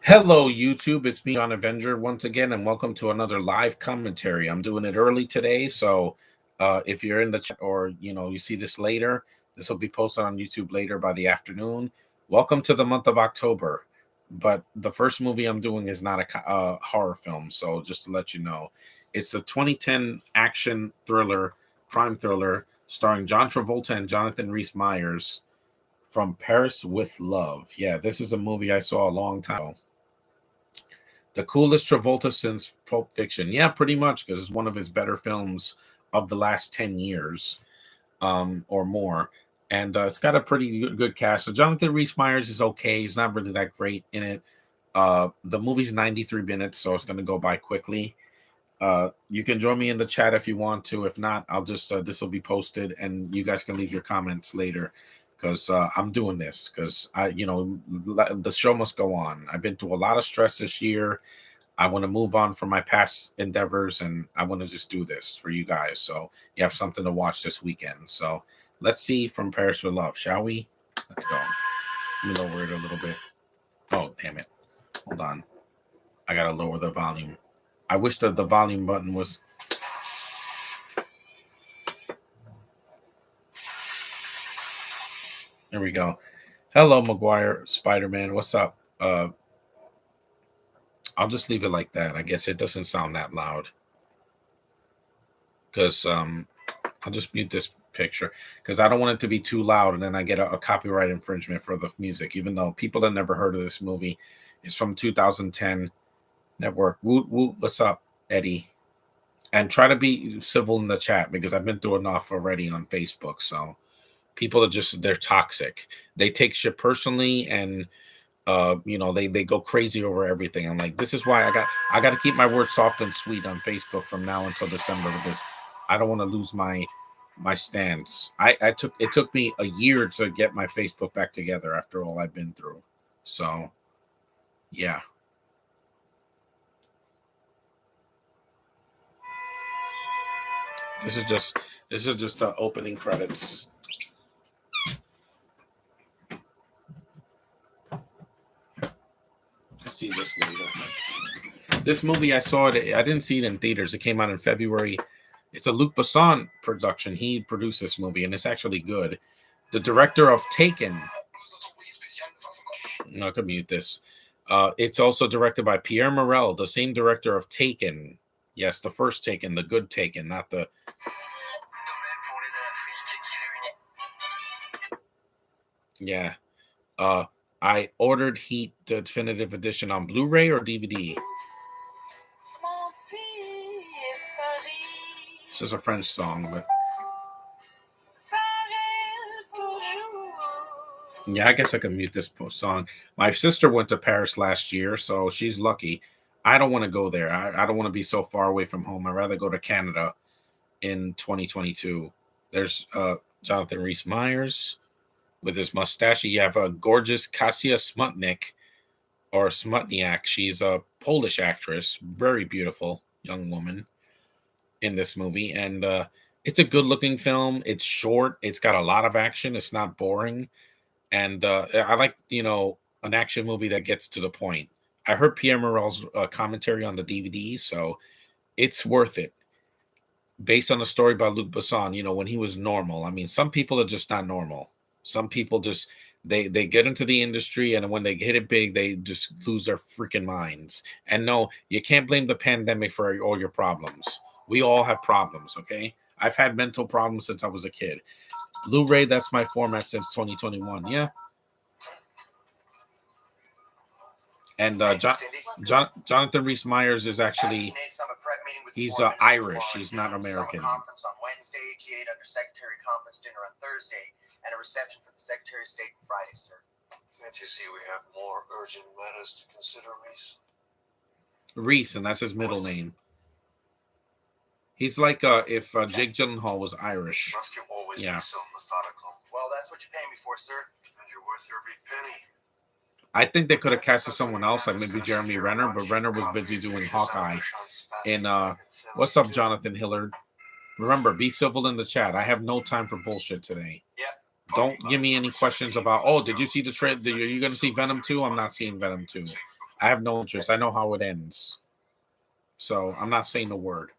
Hello, YouTube. It's me, on Avenger, once again, and welcome to another live commentary. I'm doing it early today, so if you're in the chat or you see this later, this will be posted on YouTube later by the afternoon. Welcome to the month of October. But the first movie I'm doing is not a horror film, so just to let you know, it's a 2010 action thriller, crime thriller, starring John Travolta and Jonathan Rhys-Meyers. From Paris with Love. Yeah, this is a movie I saw a long time ago. The coolest Travolta since Pulp Fiction. Yeah, pretty much, because it's one of his better films of the last 10 years or more. And it's got a pretty good cast. So Jonathan Rhys-Meyers is okay. He's not really that great in it. The movie's 93 minutes, so it's going to go by quickly. You can join me in the chat if you want to. If not, I'll just this will be posted, and you guys can leave your comments later. Because I'm doing this because the show must go on. I've been through a lot of stress this year. I want to move on from my past endeavors, and I want to just do this for you guys. So you have something to watch this weekend. So let's see From Paris with Love, shall we? Let's go. Let me lower it a little bit. Oh, damn it. Hold on. I got to lower the volume. I wish that the volume button was... There we go. Hello, Maguire Spider-Man. What's up? I'll just leave it like that. I guess it doesn't sound that loud. Because I'll just mute this picture. Because I don't want it to be too loud, and then I get a copyright infringement for the music. Even though people have never heard of this movie. It's from 2010 Network. Woot, woot. What's up, Eddie? And try to be civil in the chat, because I've been through enough already on Facebook, so... People are they're toxic. They take shit personally, and they go crazy over everything. I'm like, this is why I got to keep my words soft and sweet on Facebook from now until December, because I don't want to lose my stance. It took me a year to get my Facebook back together after all I've been through. So, yeah. This is just the opening credits. See this later. This movie, I saw it. I didn't see it in theaters. It came out in February. It's a Luc Besson production. He produced this movie, and it's actually good. The director of Taken. No, I could mute this. It's also directed by Pierre Morel, the same director of Taken. Yes, the first Taken, the good Taken, not the... Yeah. I ordered Heat, the definitive edition, on Blu-ray or DVD. This is a French song, but... Yeah, I guess I can mute this song. My sister went to Paris last year, so she's lucky. I don't want to go there. I don't want to be so far away from home. I'd rather go to Canada in 2022. There's Jonathan Rhys-Meyers with his mustache. You have a gorgeous Kasia Smutnik, or Smutniak. She's a Polish actress, very beautiful young woman in this movie. And it's a good-looking film. It's short. It's got a lot of action. It's not boring. And I like, an action movie that gets to the point. I heard Pierre Morel's commentary on the DVD, so it's worth it. Based on a story by Luc Besson, when he was normal. I mean, some people are just not normal. Some people just, they get into the industry, and when they hit it big, they just lose their freaking minds. And no, you can't blame the pandemic for all your problems. We all have problems, okay? I've had mental problems since I was a kid. Blu-ray, that's my format since 2021, yeah? And Jonathan Rhys-Meyers is actually, he's Irish. He's not American. Conference on Wednesday, G8 under Secretary Conference dinner on Thursday, and a reception for the Secretary of State on Friday, sir. Can't you see we have more urgent matters to consider, Reese? Reese, and that's his middle name. He's like if Jake Gyllenhaal was Irish. Must you always be so methodical? Well, that's what you pay me for, sir. And you're worth every penny. I think they could have casted someone else, like maybe Jeremy Renner, but Renner was busy doing Hawkeye. And what's up, Jonathan Hillard? Remember, be civil in the chat. I have no time for bullshit today. Yeah. Don't give me any questions about, oh, did you see the trailer? Are you going to see Venom 2? I'm not seeing Venom 2. I have no interest. I know how it ends. So I'm not saying a word.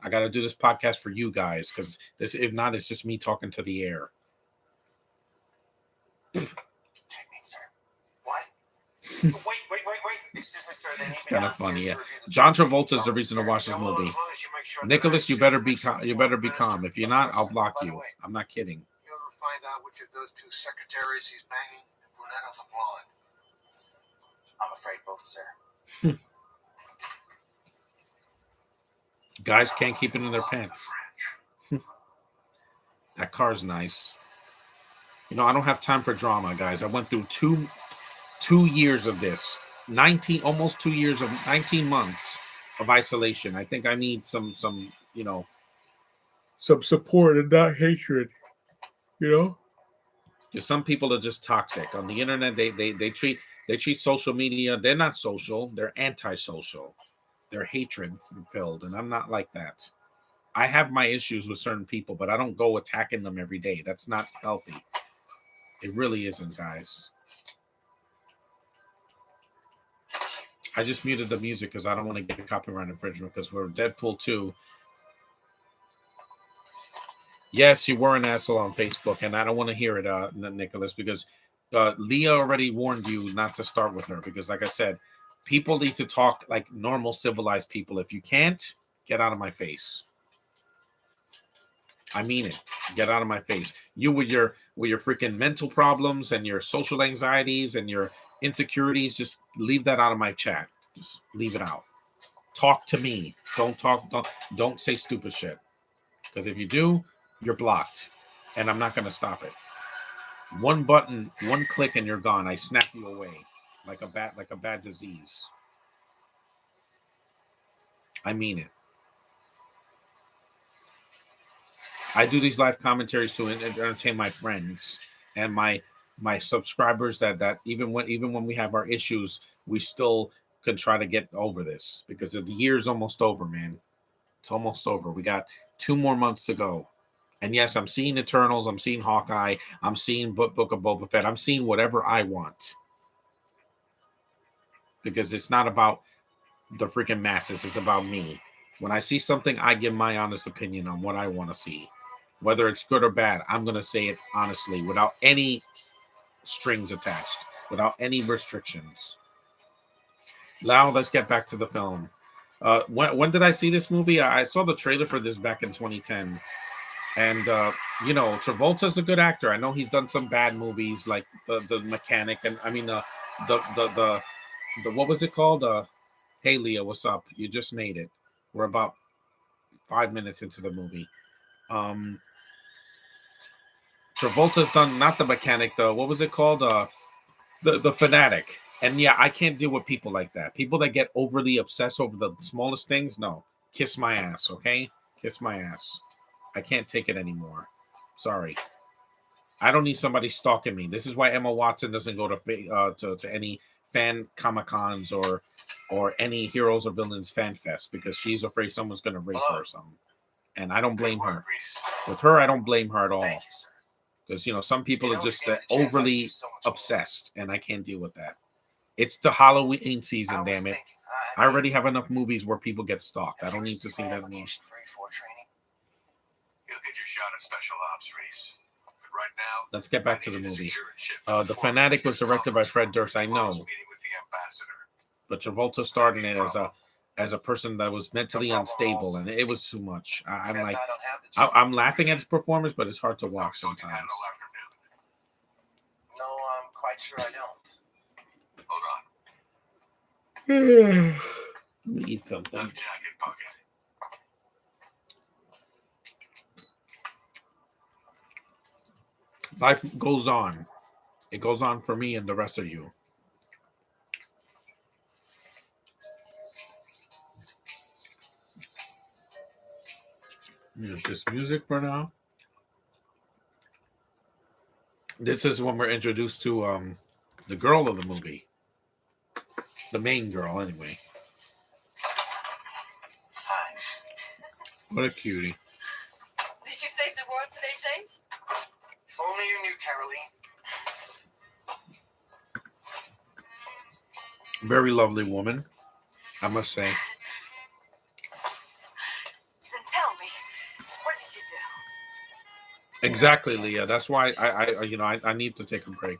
I got to do this podcast for you guys because this, if not, it's just me talking to the air. Technique, sir. What? wait. Excuse me, sir. It's kind of funny. Yeah. John Travolta is the reason to watch this movie. Nicholas, you better be calm. You better be calm. If you're not, I'll block you. I'm not kidding. You ever find out which of those two secretaries he's banging, the brunette or the blonde? I'm afraid both, sir. Guys can't keep it in their pants. That car's nice. You know, I don't have time for drama, guys. I went through two years of this. 19, almost 2 years of 19 months of isolation. I think I need some, you know, some support and not hatred. You know? Because some people are just toxic. On the internet, they treat social media, they're not social, they're antisocial. They're hatred filled, and I'm not like that. I have my issues with certain people, but I don't go attacking them every day. That's not healthy. It really isn't, guys. I just muted the music because I don't want to get a copyright infringement because we're Deadpool 2. Yes, you were an asshole on Facebook, and I don't want to hear it, Nicholas, because Leah already warned you not to start with her because, like I said, people need to talk like normal, civilized people. If you can't, get out of my face. I mean it. Get out of my face. You with your freaking mental problems and your social anxieties and your insecurities, just leave that out of my chat. Just leave it out. Talk to me. Don't say stupid shit. Because if you do, you're blocked. And I'm not gonna stop it. One button, one click, and you're gone. I snap you away like a bad disease. I mean it. I do these live commentaries to entertain my friends and my subscribers that even when we have our issues, we still can try to get over this because the year's almost over, man. It's almost over. We got 2 more months to go. And yes, I'm seeing Eternals, I'm seeing Hawkeye, I'm seeing Book of Boba Fett, I'm seeing whatever I want. Because it's not about the freaking masses, it's about me. When I see something, I give my honest opinion on what I want to see. Whether it's good or bad, I'm going to say it honestly, without any strings attached, without any restrictions. Now, let's get back to the film. When did I see this movie? I saw the trailer for this back in 2010. And, you know, Travolta's a good actor. I know he's done some bad movies like the Mechanic. And I mean, the what was it called? Hey, Leah, what's up? You just made it. We're about 5 minutes into the movie. Travolta's done not the Mechanic though. What was it called? The Fanatic. And yeah, I can't deal with people like that. People that get overly obsessed over the smallest things. No, kiss my ass, okay? Kiss my ass. I can't take it anymore. Sorry. I don't need somebody stalking me. This is why Emma Watson doesn't go to any fan Comic Cons or any Heroes or Villains fan fest because she's afraid someone's going to rape her or something. And I don't blame her. With her, I don't blame her at all. Because, you know, some people are just overly obsessed, and I can't deal with that. It's the Halloween season, damn it. I already have enough movies where people get stalked. I don't need to see that anymore. You'll get your shot at special ops, Reese. But right now, let's get back to the movie. The Fanatic was directed by Fred Durst, I know. But Travolta starred in it as a person that was mentally unstable, and it was too much. I'm laughing at his performance, but it's hard to watch sometimes. No, I'm quite sure I don't. Hold on. Let me eat something. Left jacket pocket. Life goes on. It goes on for me and the rest of you. Use this music for now. This is when we're introduced to the girl of the movie. The main girl, anyway. Hi. What a cutie. Did you save the world today, James? If only you knew, Caroline. Very lovely woman, I must say. Then tell me, what did you do? Exactly, Leah. That's why I need to take a break.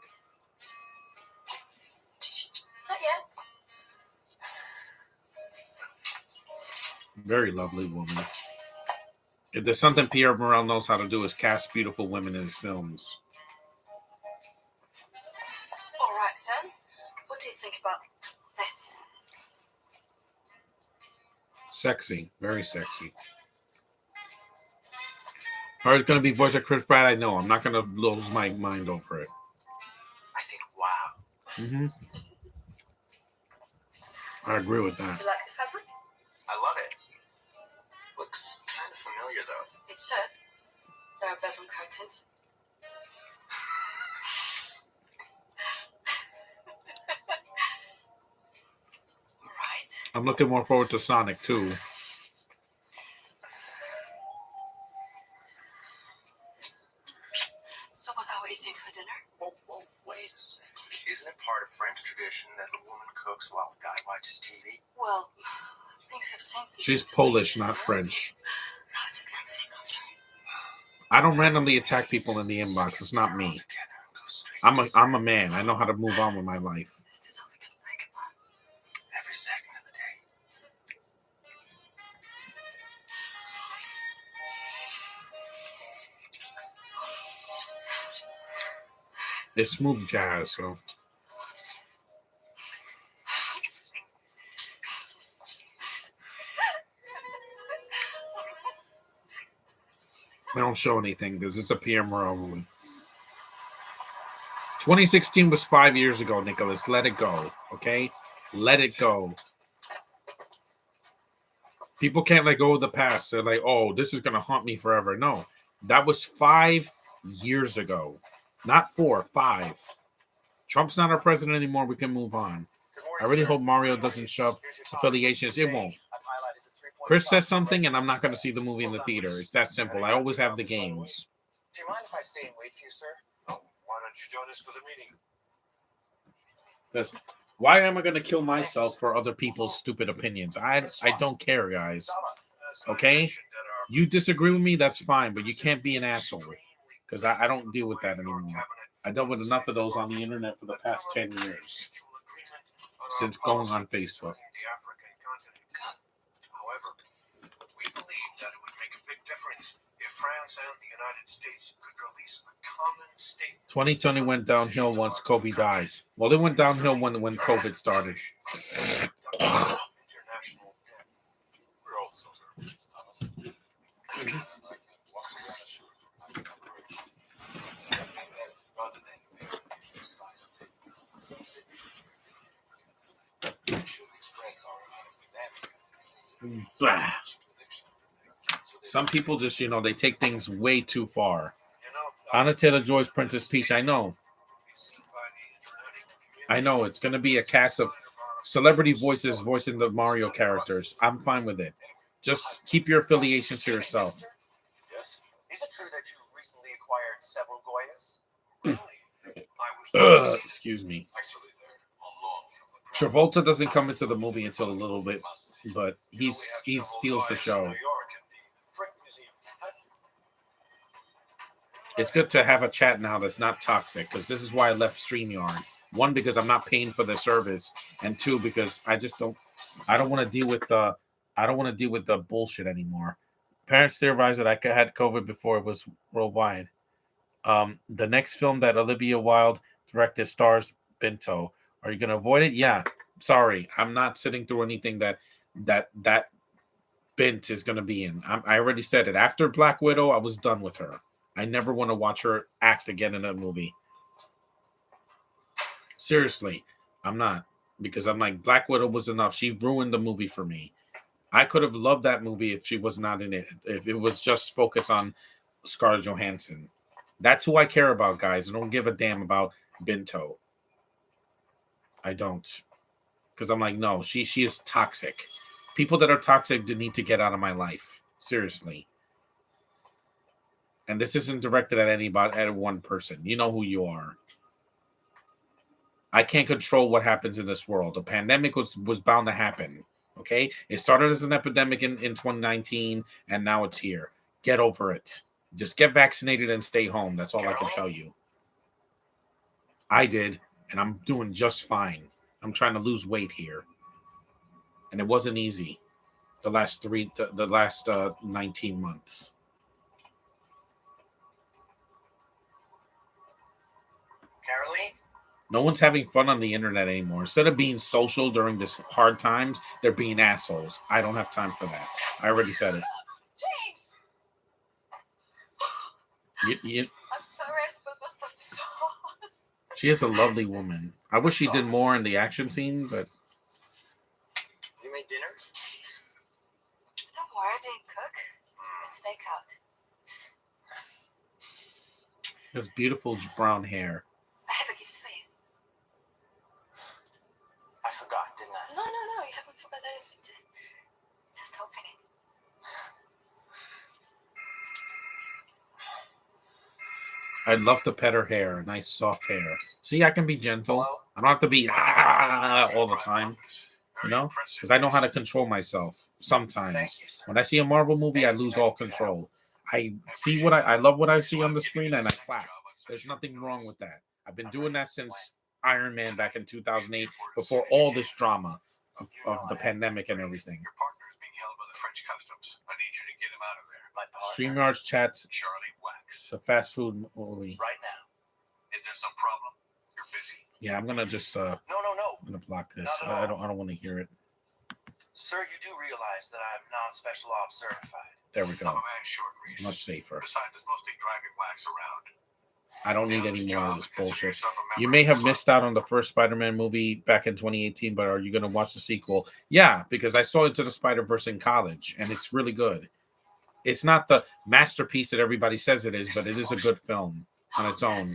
Not yet. Very lovely woman. If there's something Pierre Morel knows how to do, is cast beautiful women in his films. All right then. What do you think about this? Sexy, very sexy. Or it's going to be voiced by Chris Pratt. I know. I'm not going to lose my mind over it. I think, wow. Mm-hmm. I agree with that. You like the fabric? I love it. Looks kind of familiar, though. It should. There are bedroom curtains. All right. I'm looking more forward to Sonic too. So what are we eating for dinner? Whoa, wait a second. Isn't it part of French tradition that the woman cooks while the guy watches TV? Well, things have changed. since She's the Polish, Revolution. not French. No, it's exactly the contrary. I don't randomly attack people in the inbox. It's not me. I'm a man. I know how to move on with my life. Is this all we can think about? Every second of the day. It's smooth jazz, so. I don't show anything because it's a Pierre Morel movie. 2016 was 5 years ago, Nicholas. Let it go, okay? Let it go. People can't let go of the past. They're like, oh, this is going to haunt me forever. No, that was 5 years ago. Not 4, 5. Trump's not our president anymore. We can move on. I really hope Mario doesn't shove affiliations. It won't. Chris says something, and I'm not going to see the movie in the theater. It's that simple. I always have the games. Do you mind if I stay and wait for you, sir? Why don't you join us for the meeting? Because why am I going to kill myself for other people's stupid opinions? I don't care, guys. Okay? You disagree with me, that's fine, but you can't be an asshole. Because I don't deal with that anymore. I dealt with enough of those on the internet for the past 10 years. Since going on Facebook. However, we believe that it would make a big difference if France and the United States could release a common statement. 2020 went downhill once Kobe died. Well, it went downhill when COVID started. International debt. We're also very rather than should express our understanding. Some people just, they take things way too far. Anna Taylor-Joy's Princess Peach, I know. It's going to be a cast of celebrity voices voicing the Mario characters. I'm fine with it. Just keep your affiliations to yourself. Yes. Is it true that you recently acquired several Goyas? Excuse me. Actually, they're on loan from the Travolta doesn't come into the movie until a little bit, but he steals the show. It's good to have a chat now that's not toxic, because this is why I left StreamYard. 1, because I'm not paying for the service, and 2, because I don't want to deal with the bullshit anymore. Parents theorize that I had COVID before it was worldwide. The next film that Olivia Wilde directed stars Bento. Are you going to avoid it? Yeah. Sorry, I'm not sitting through anything that Bent is going to be in. I already said it. After Black Widow, I was done with her. I never want to watch her act again in a movie. Seriously, I'm not. Because I'm like, Black Widow was enough. She ruined the movie for me. I could have loved that movie if she was not in it. If it was just focused on Scarlett Johansson. That's who I care about, guys. I don't give a damn about Bento. I don't. Because I'm like, no, she is toxic. People that are toxic need to get out of my life. Seriously. And this isn't directed at anybody, at one person. You know who you are. I can't control what happens in this world. The pandemic was bound to happen. Okay, it started as an epidemic in 2019, and now it's here. Get over it. Just get vaccinated and stay home. That's all I can tell you. I did, and I'm doing just fine. I'm trying to lose weight here, and it wasn't easy. The last 19 months. Caroline? No one's having fun on the internet anymore. Instead of being social during this hard times, they're being assholes. I don't have time for that. I already said it. James! I'm sorry I spilled my stuff to sauce. She is a lovely woman. I wish she did more in the action scene, but... You made dinner? Don't worry, I didn't cook. It's takeout. She has beautiful brown hair. I have a gift for you. I forgot, didn't I? No, you haven't forgot anything. Just open it. I'd love to pet her hair, nice soft hair. See, I can be gentle. Hello? I don't have to be all the time, you know, because I know how to control myself. Sometimes, Thank you, sir. when I see a Marvel movie, I lose all control. I see what I love what I see on the screen, and I clap. There's nothing wrong with that. I've been doing that since Iron Man back in 2008, before all this drama of the pandemic and everything. Your partner is being held by the French customs. I need you to get him out of there. My partner. StreamYards chats Charlie Wax. the fast food movie. Right now. Is there some problem? You're busy. Yeah, I'm gonna just No. I'm gonna block this. I don't want to hear it. Sir, you do realize that I'm non-special ops certified. There we I'm a go. man short, Reese. Much safer. Besides, there's mostly driving wax around. I don't need any more of this bullshit. You may have missed out on the first Spider-Man movie back in 2018, but are you going to watch the sequel? Yeah, because I saw Into the Spider-Verse in college, and it's really good. It's not the masterpiece that everybody says it is, but it is a good film on its own.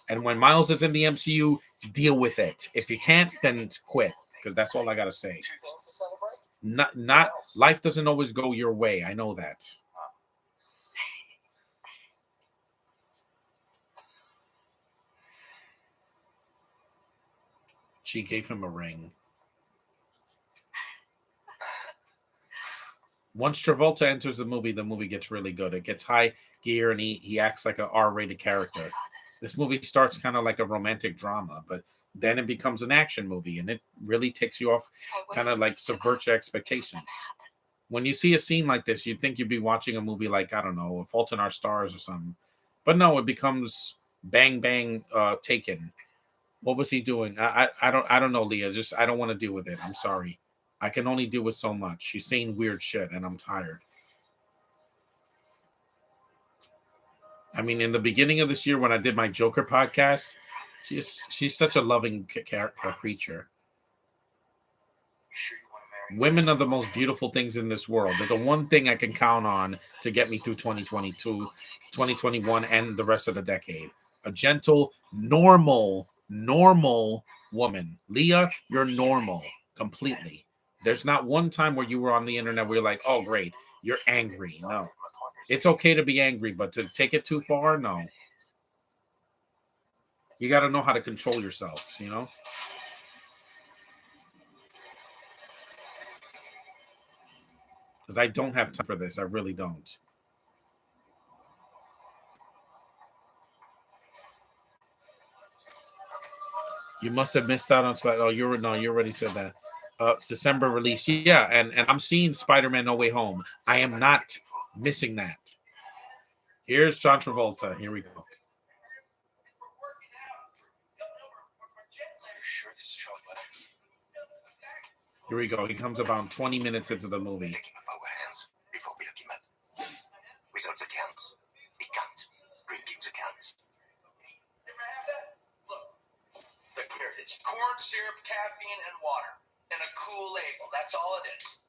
And when Miles is in the MCU, deal with it. If you can't, then quit, because that's all I got to say. 2 things to celebrate? Not life doesn't always go your way. I know that. She gave him a ring. Once Travolta enters the movie gets really good. It gets high gear, and he acts like an R-rated character. This movie starts kind of like a romantic drama, but then it becomes an action movie, and it really takes you off, kind of like subverts your expectations. When you see a scene like this, you'd think you'd be watching a movie like, I don't know, A Fault in Our Stars or something. But no, it becomes Bang Bang Taken. What was he doing? I don't know, Leah. Just I don't want to deal with it. I'm sorry. I can only deal with so much. She's saying weird shit, and I'm tired. I mean, in the beginning of this year, when I did my Joker podcast, she's such a loving creature. You sure you want to marry me? Women are the most beautiful things in this world. They're the one thing I can count on to get me through 2022, 2021, and the rest of the decade. A gentle, normal woman. Leah, you're normal completely. There's not one time where you were on the internet where you're like, oh, great, you're angry. No. It's okay to be angry, but to take it too far, no. You got to know how to control yourself, you know? Because I don't have time for this. I really don't. You must have missed out on Spider. Oh, you already said that. It's December release. Yeah, and I'm seeing Spider-Man No Way Home. I am not missing that. Here's John Travolta. Here we go. You sure this is Charlie Wax? Here we go. He comes about 20 minutes into the movie. Taking of our hands before we look him up. Without the counts, he can't bring him to counts. Look here, it's corn syrup, caffeine, and water. And a cool label. That's all it is.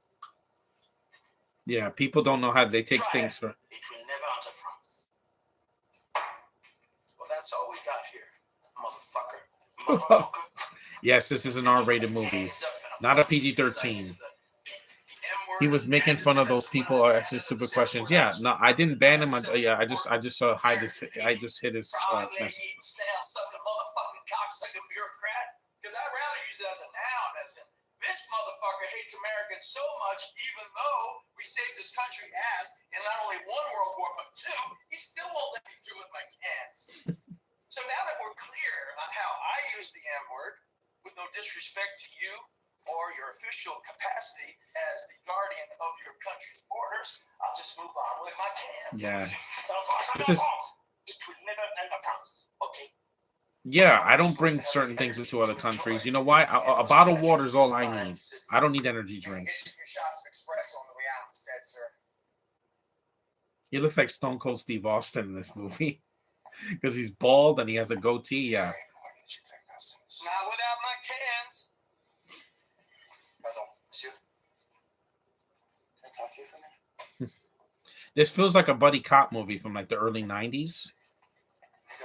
Yeah, people don't know how they take things for. It will never enter France. Well, that's all we got here, motherfucker. Yes, this is an R-rated movie, not a PG-13. He was making fun of those people are asking stupid questions. Yeah, no, I didn't ban him. Yeah, I just hide his. I just hit his message. Sucking motherfucking cocksucking bureaucrat. Because I'd rather use it as a noun, as in this motherfucker hates Americans so much, even though we saved his country ass in not only one World War but two, he still won't let me through with my cans. So now that we're clear on how I use the M word, with no disrespect to you or your official capacity as the guardian of your country's borders, I'll just move on with my cans. Yeah. This is. It will never end up. Okay. Yeah, I don't bring certain things into other countries. You know why? A bottle of water is all I need. I don't need energy drinks. He looks like Stone Cold Steve Austin in this movie because he's bald and he has a goatee. Yeah. Not without my cans. Pardon, monsieur. Can I talk to you for a minute? This feels like a buddy cop movie from like the early 90s.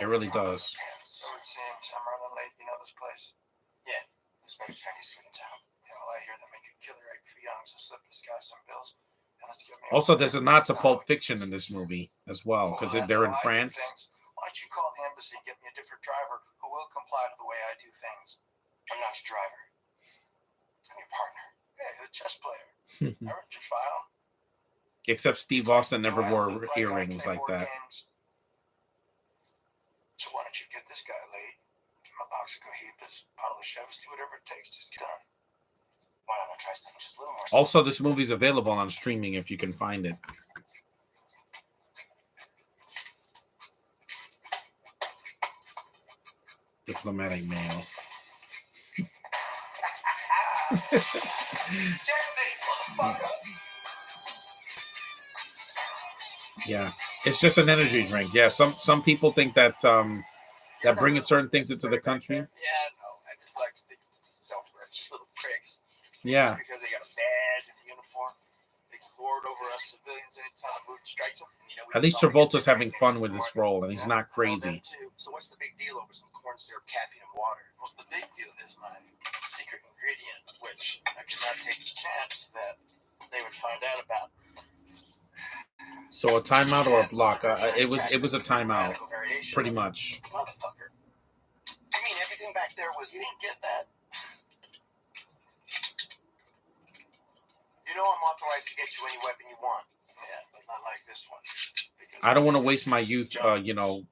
It really does. So it seems I'm running late. You know this place? Yeah. This makes Chinese food in town. Yeah, well, I hear they make a killer egg for young, so slip this guy some bills. And let's get me Also, there's a nod to Pulp Fiction in this movie as well, because they're in France. Why don't you call the embassy and get me a different driver who will comply to the way I do things? I'm not your driver. I'm your partner. Yeah, you're a chess player. I read your file. Except Steve Austin never wore earrings like that. So why don't you get this guy laid? Give him a box of cohitas, bottle of Chevs, do whatever it takes. Just get done. Why don't I try something just a little more? Also, this movie's available on streaming if you can find it. Diplomatic mail. Yeah, it's just an energy drink. Yeah, some people think that that bringing certain things into the country. Yeah, no, I just like sticking to myself. Just little pricks. Yeah. Just because they got a badge and a uniform, they can lord over us civilians anytime the mood strikes them. You know, at least Travolta's having fun with this role, and he's not crazy. So what's the big deal over some corn syrup, caffeine, and water? Well, the big deal is my secret ingredient, which I could not take the chance that they would find out about. So a timeout or a block? It was a timeout, pretty much. Motherfucker. I mean, everything back there was. You didn't get that. You know I'm authorized to get you any weapon you want. Yeah, but not like this one. I don't want to waste my youth,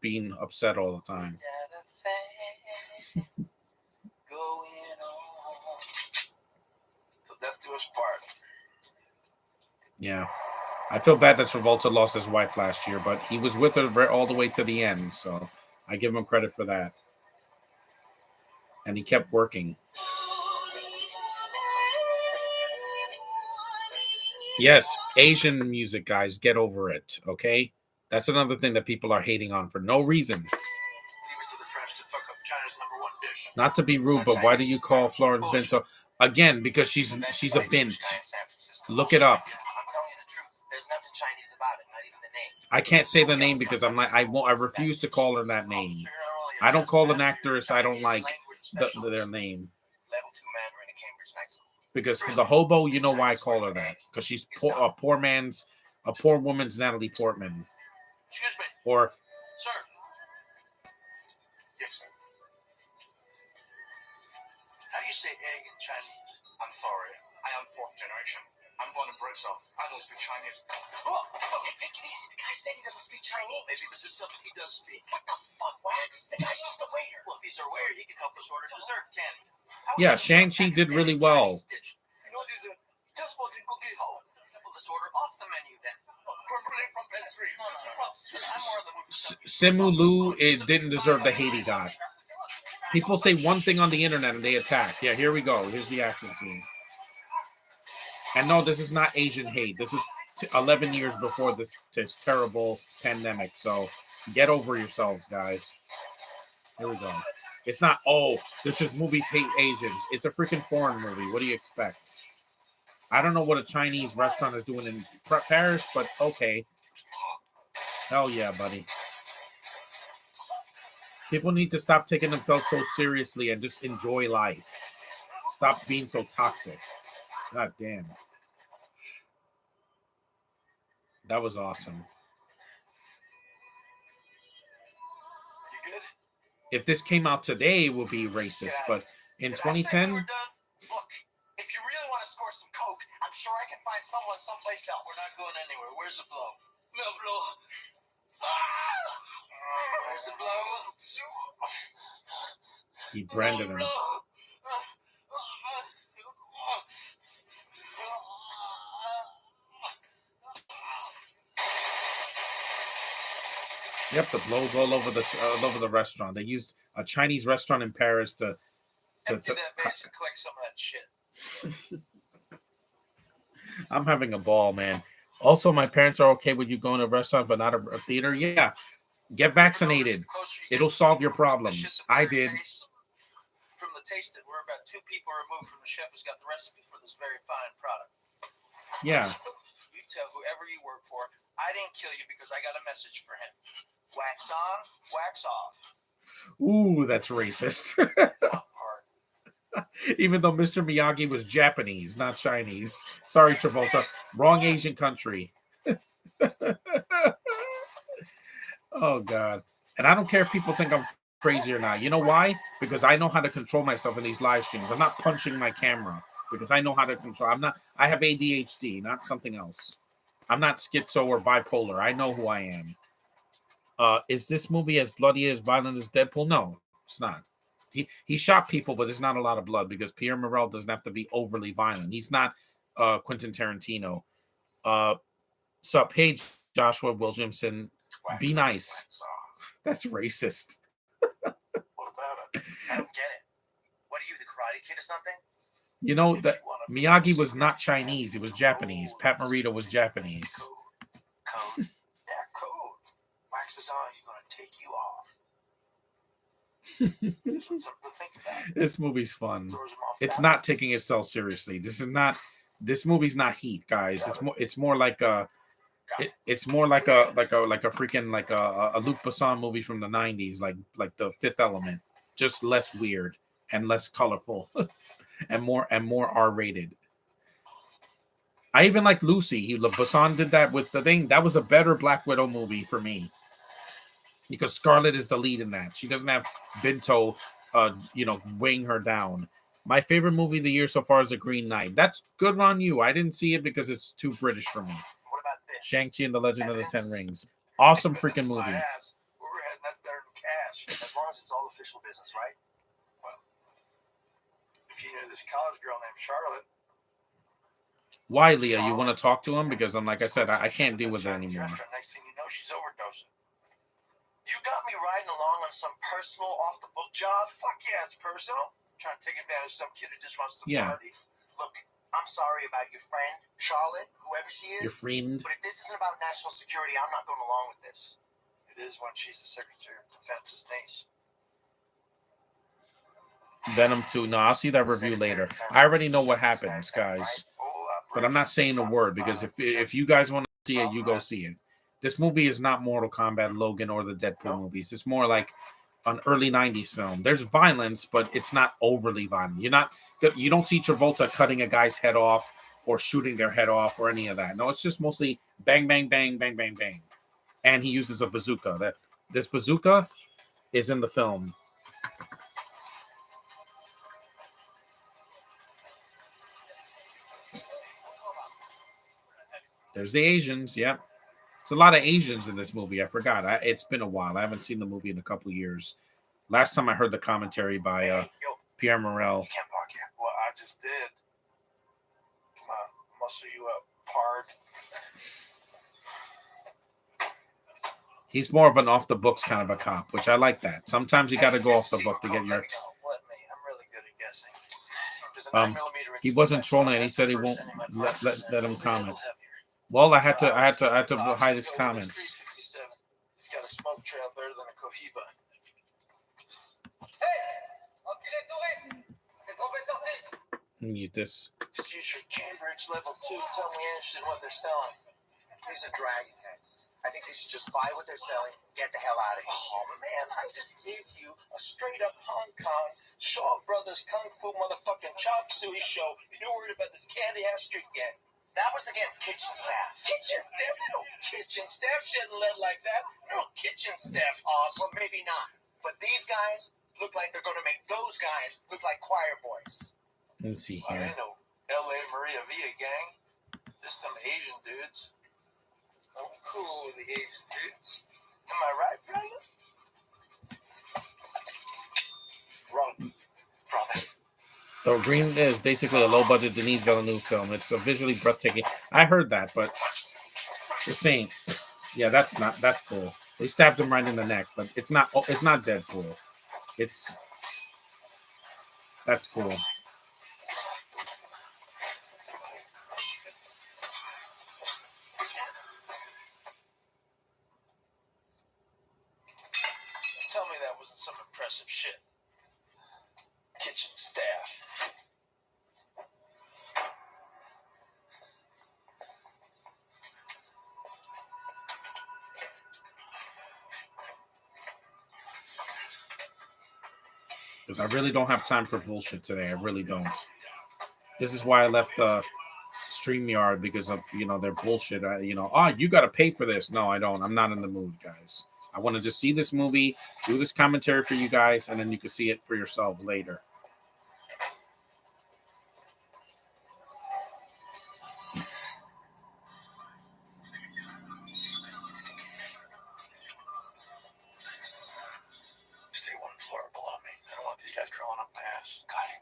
being upset all the time. Going on. So death do us part. Yeah. I feel bad that Travolta lost his wife last year, but he was with her all the way to the end, so I give him credit for that. And he kept working. Yes, Asian music, guys, get over it, okay? That's another thing that people are hating on for no reason. Leave it to the French to fuck up China's #1 dish. Not to be rude, but why do you call Florence Bint? Again, because she's a bint. Look it up. There's nothing Chinese about it, not even the name. I can't say the name because I refuse to call her that name. I don't call an actress I don't like their name. Level 2 Mandarin at Cambridge Night School. Because the hobo, you know why I call her that? Because she's a poor woman's Natalie Portman. Excuse me. Or Sir. Yes, sir. How do you say egg in Chinese? I'm sorry. I am 4th generation. I'm born in Brussels. I don't speak Chinese. Oh, take it easy. The guy said he doesn't speak Chinese. Maybe this is something he does speak. What the fuck, Wax? The guy's just a waiter. Well, if he's a waiter, he can help us order dessert, can he? yeah, Shang-Chi did really well. No dessert. Just for cookies. Oh, well, let's order off the menu then. Creme brulee from pastry. I'm more in the mood for Simu Liu didn't deserve the hate he got. People say one thing on the internet and they attack. Yeah, here we go. Here's the action scene. And no, this is not Asian hate. This is 11 years before this terrible pandemic. So get over yourselves, guys. Here we go. It's not, this is movies hate Asians. It's a freaking foreign movie. What do you expect? I don't know what a Chinese restaurant is doing in Paris, but okay. Hell yeah, buddy. People need to stop taking themselves so seriously and just enjoy life. Stop being so toxic. God damn. That was awesome. You good? If this came out today, it would be racist. But in Did I say we 2010, were done? Look, if you really want to score some coke, I'm sure I can find someone someplace else. We're not going anywhere. Where's the blow? No blow. Ah! Where's the blow? he branded him. Yep, the blows all over the restaurant. They used a Chinese restaurant in Paris to Empty that base and collect some of that shit. I'm having a ball, man. Also, my parents are okay with you going to a restaurant but not a theater. Yeah, get vaccinated. It'll solve your problems. I did. From the taste that we're about 2 people removed from the chef who's got the recipe for this very fine product. Yeah. You tell whoever you work for, I didn't kill you because I got a message for him. Wax on, wax off. Ooh, that's racist. Even though Mr. Miyagi was Japanese, not Chinese. Sorry, Travolta. Wrong Asian country. Oh, God. And I don't care if people think I'm crazy or not. You know why? Because I know how to control myself in these live streams. I'm not punching my camera because I know how to control. I have ADHD, not something else. I'm not schizo or bipolar. I know who I am. Is this movie as bloody as violent as Deadpool? No, it's not. He shot people, but there's not a lot of blood because Pierre Morel doesn't have to be overly violent. He's not Quentin Tarantino. Sup, hey, Joshua Williamson. Be nice. That's racist. What about it? I don't get it. What are you, the Karate Kid or something? You know that Miyagi was not Chinese. He was Japanese. Pat Morita was Japanese. Code. Yeah, code. Wax is on, he's going to take you off. Something to think about. This movie's fun. It's not taking itself seriously. This movie's not Heat, guys. It's more like a freaking a Luc Besson movie from the 90s, like The Fifth Element, just less weird and less colorful and more R-rated. I even like Lucy. Besson did that with the thing. That was a better Black Widow movie for me because Scarlett is the lead in that. She doesn't have Binto, weighing her down. My favorite movie of the year so far is The Green Knight. That's good on you. I didn't see it because it's too British for me. What about this? Shang-Chi and the Legend of the Ten Rings. Awesome freaking movie. Where we're heading, that's better than cash. As long as it's all official business, right? Well, if you knew this college girl named Charlotte. Why, Leah? You want to talk to him? Because like I said, I can't deal with it anymore. Next thing you know, she's overdosing. You got me riding along on some personal off-the-book job? Fuck yeah, it's personal. I'm trying to take advantage of some kid who just wants to party. Look, I'm sorry about your friend, Charlotte, whoever she is. Your friend. But if this isn't about national security, I'm not going along with this. It is when she's the Secretary of Defense's niece. Venom 2. No, I'll see that review later. I already know what happens, guys. But I'm not saying a word because if you guys want to see it, you go see it. This movie is not Mortal Kombat, Logan, or the Deadpool movies. It's more like an early 90s film. There's violence, but it's not overly violent. You don't see Travolta cutting a guy's head off or shooting their head off or any of that. No, it's just mostly bang, bang, bang, bang, bang, bang. And he uses a bazooka. This bazooka is in the film. There's the Asians, yep. It's a lot of Asians in this movie. I forgot. It's been a while. I haven't seen the movie in a couple of years. Last time I heard the commentary by Pierre Morel. You can't park here. Well, I just did. Come on, muscle you up, pard. He's more of an off-the-books kind of a cop, which I like that. Sometimes you got to go off the book to get your... Let me. I'm really good at guessing. He wasn't trolling. He said he won't let him comment. Well, I had to hide his comments. He's got a smoke trail better than a Cohiba. Mute this. Future Cambridge level 2. Tell me interested in what they're selling. These are dragon heads. I think they should just buy what they're selling, get the hell out of here. Oh, man, I just gave you a straight-up Hong Kong Shaw Brothers Kung Fu motherfucking chop suey show, and you're worried about this candy-ass street gang. That was against kitchen staff. Kitchen staff? No, kitchen staff shouldn't let like that. No, kitchen staff. Well, maybe not. But these guys look like they're going to make those guys look like choir boys. Let me see I here. know L.A. Maria Villa gang. Just some Asian dudes. I'm cool with the Asian dudes. Am I right, brother? Wrong, brother. So Green is basically a low-budget Denis Villeneuve film. It's a visually breathtaking. I heard that, but just saying, yeah, that's cool. They stabbed him right in the neck, but it's not Deadpool. That's cool. Tell me that wasn't some impressive shit. Kitchen staff. Because I really don't have time for bullshit today. I really don't. This is why I left StreamYard, because of their bullshit. You got to pay for this. No, I don't. I'm not in the mood, guys. I want to just see this movie, do this commentary for you guys, and then you can see it for yourself later. Stay one floor below me. I don't want these guys crawling up my ass. Got it.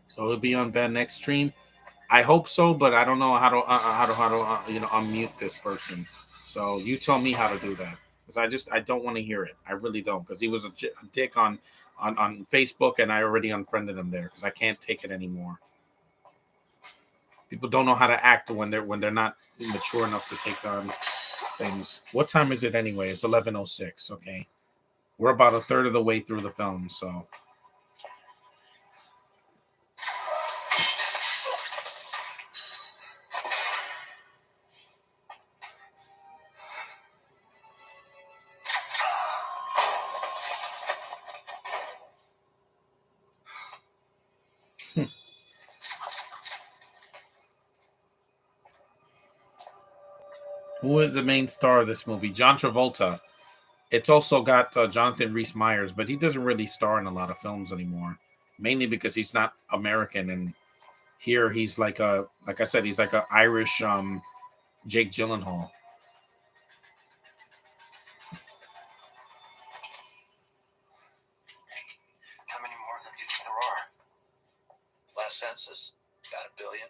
So it'll be on Ben next stream. I hope so, but I don't know how to unmute this person. So you tell me how to do that, because I don't want to hear it. I really don't, because he was a dick on Facebook, and I already unfriended him there because I can't take it anymore. People don't know how to act when they're not mature enough to take on things. What time is it anyway? It's 11:06. Okay, we're about a third of the way through the film, so. Who is the main star of this movie? John Travolta. It's also got Jonathan Rhys-Meyers, but he doesn't really star in a lot of films anymore, mainly because he's not American. And here he's like I said, he's like an Irish Jake Gyllenhaal. How many more of them do you think there are? Last census, got 1 billion.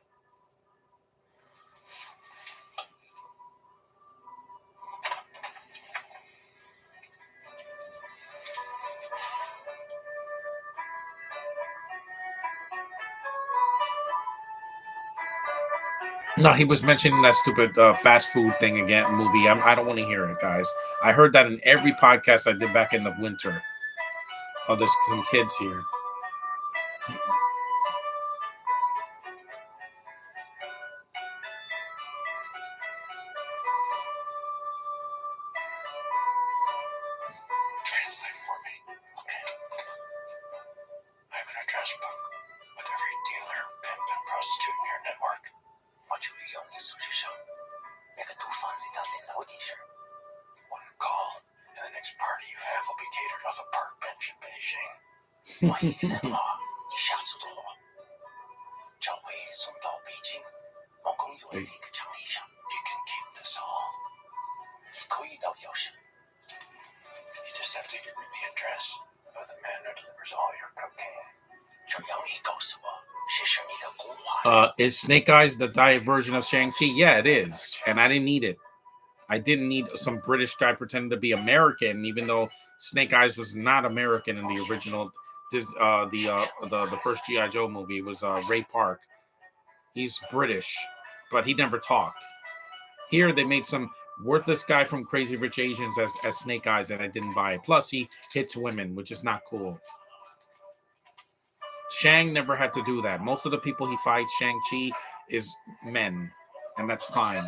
No, he was mentioning that stupid fast food thing again, movie. I don't want to hear it, guys. I heard that in every podcast I did back in the winter. Oh, there's some kids here. Translate for me. Okay. I have an address book with every dealer, pimp, and prostitute in your network. 我就利用你手机上那个毒贩子的领导底事。 One call, and the next party you have will be catered off a park bench in Beijing. 万一遇到你下次的话，将会送到北京某公有的一个场地上。 You can keep this all. 可以到钥匙。 You just have to give me the address of the man who delivers all your cocaine. 只要你告诉我谁是你的公话。 Is Snake Eyes the diet version of Shang-Chi? Yeah, it is. And I didn't need it. I didn't need some British guy pretending to be American, even though Snake Eyes was not American in the original. The first G.I. Joe movie was Ray Park. He's British, but he never talked. Here they made some worthless guy from Crazy Rich Asians as Snake Eyes, and I didn't buy it. Plus, he hits women, which is not cool. Shang never had to do that. Most of the people he fights, Shang-Chi, is men, and that's fine.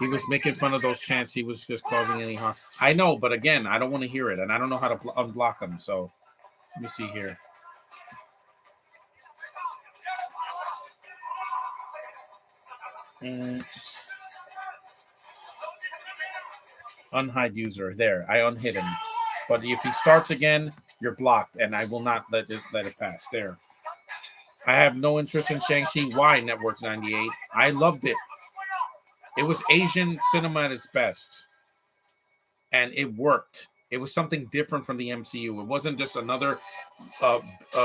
He was making fun of those chants. He was just causing any harm. I know, but again, I don't want to hear it, and I don't know how to unblock them. So let me see here. Unhide user. There, I unhid him. But if he starts again, you're blocked, and I will not let it pass. There. I have no interest in Shang-Chi. Why, Network 98? I loved it. It was Asian cinema at its best. And it worked. It was something different from the MCU. It wasn't just another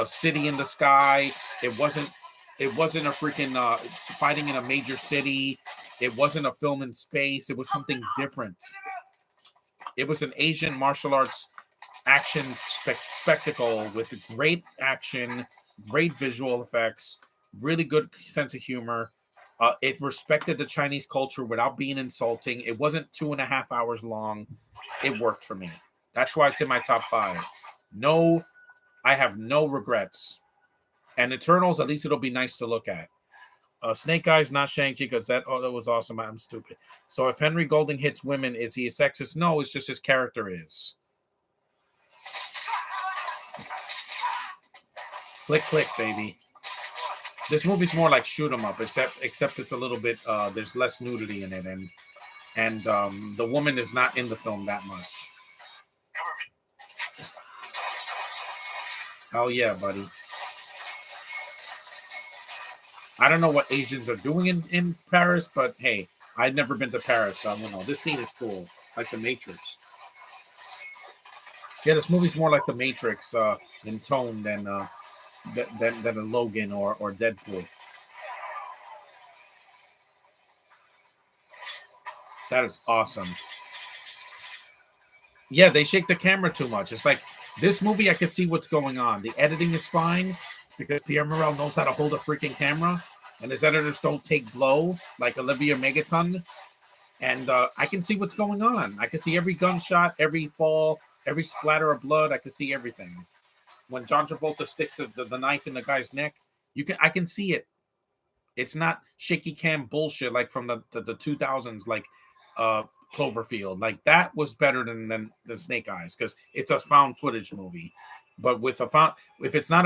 city in the sky. It wasn't a freaking fighting in a major city. It wasn't a film in space. It was something different. It was an Asian martial arts action spectacle with great action, great visual effects, really good sense of humor. It respected the Chinese culture without being insulting. It wasn't 2.5 hours long. It worked for me. That's why it's in my top 5. No, I have no regrets. And Eternals, at least it'll be nice to look at. Snake Eyes, not Shang-Chi, because that was awesome. I'm stupid. So if Henry Golding hits women, is he a sexist? No, it's just his character is. Click, click, baby. This movie's more like shoot 'em up, except it's a little bit. There's less nudity in it, and the woman is not in the film that much. Oh yeah, buddy. I don't know what Asians are doing in Paris, but hey, I've never been to Paris, so I don't know. This scene is cool, like The Matrix. Yeah, this movie's more like The Matrix in tone than a Logan or Deadpool. That is awesome. Yeah, they shake the camera too much. It's like this movie, I can see what's going on. The editing is fine because Pierre Morel knows how to hold a freaking camera, and his editors don't take blow like Olivia Megaton. And I can see what's going on. I can see every gunshot, every fall, every splatter of blood. I can see everything. When John Travolta sticks the knife in the guy's neck, I can see it. It's not shaky cam bullshit like from the 2000s, like Cloverfield. Like that was better than Snake Eyes because it's a found footage movie. But with if it's not a